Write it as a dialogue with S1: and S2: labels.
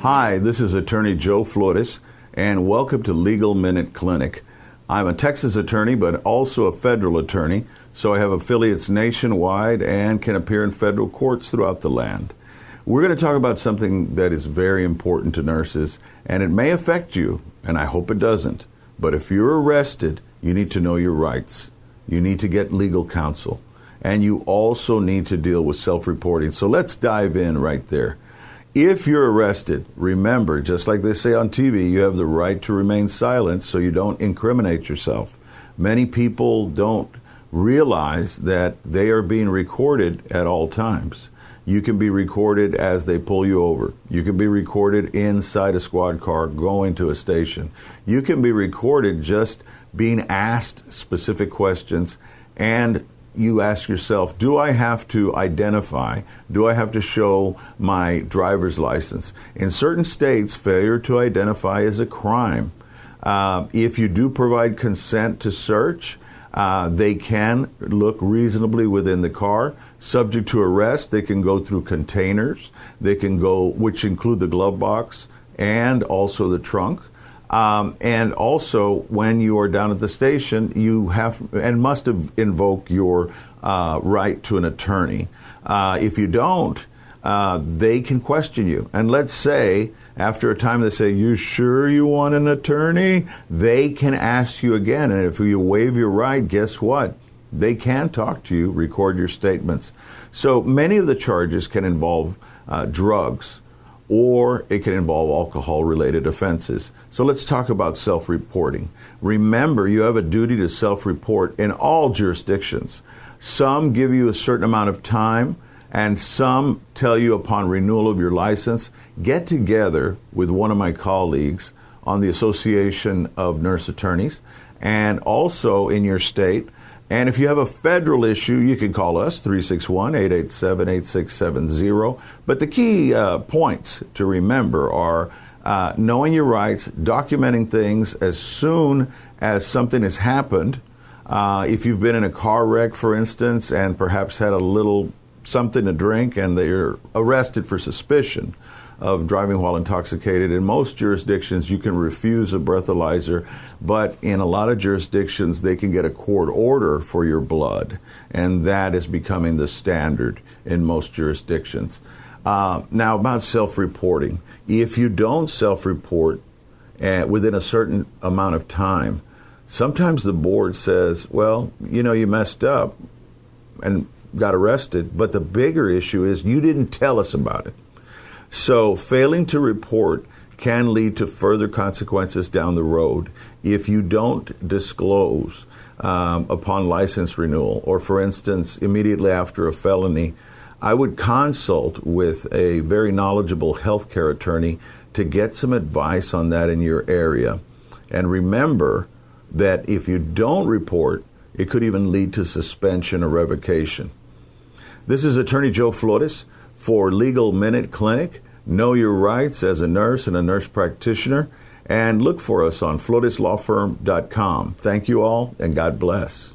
S1: Hi, this is Attorney Joe Flores, and welcome to Legal Minute Clinic. I'm a Texas attorney, but also a federal attorney, so I have affiliates nationwide and can appear in federal courts throughout the land. We're going to talk about something that is very important to nurses, and it may affect you, and I hope it doesn't. But if you're arrested, you need to know your rights. You need to get legal counsel, and you also need to deal with self-reporting. So let's dive in right there. If you're arrested, remember, just like they say on TV, you have the right to remain silent so you don't incriminate yourself. Many people don't realize that they are being recorded at all times. You can be recorded as they pull you over. You can be recorded inside a squad car going to a station. You can be recorded just being asked specific questions, and you ask yourself, do I have to identify? Do I have to show my driver's license? In certain states, failure to identify is a crime. If you do provide consent to search, they can look reasonably within the car. Subject to arrest, they can go through containers. They can go, which include the glove box and also the trunk. And also, when you are down at the station, you have and must invoke your right to an attorney. If you don't, they can question you. And let's say, after a time, they say, "You sure you want an attorney?" They can ask you again. And if you waive your right, guess what? They can talk to you, record your statements. So many of the charges can involve drugs, or it can involve alcohol-related offenses. So let's talk about self-reporting. Remember, you have a duty to self-report in all jurisdictions. Some give you a certain amount of time, and some tell you upon renewal of your license. Get together with one of my colleagues on the Association of Nurse Attorneys, and also in your state. And if you have a federal issue, you can call us, 361-887-8670. But the key points to remember are knowing your rights, documenting things as soon as something has happened. If you've been in a car wreck, for instance, and perhaps had a little something to drink and they're arrested for suspicion of driving while intoxicated. In most jurisdictions, you can refuse a breathalyzer, but in a lot of jurisdictions, they can get a court order for your blood, and that is becoming the standard in most jurisdictions. Now, about self-reporting. If you don't self-report within a certain amount of time, sometimes the board says, well, you messed up and got arrested, but the bigger issue is you didn't tell us about it. So failing to report can lead to further consequences down the road if you don't disclose upon license renewal, or, for instance, immediately after a felony. I would consult with a very knowledgeable healthcare attorney to get some advice on that in your area. And remember that if you don't report, it could even lead to suspension or revocation. This is Attorney Joe Flores for Legal Minute Clinic. Know your rights as a nurse and a nurse practitioner, and look for us on floreslawfirm.com. Thank you all, and God bless.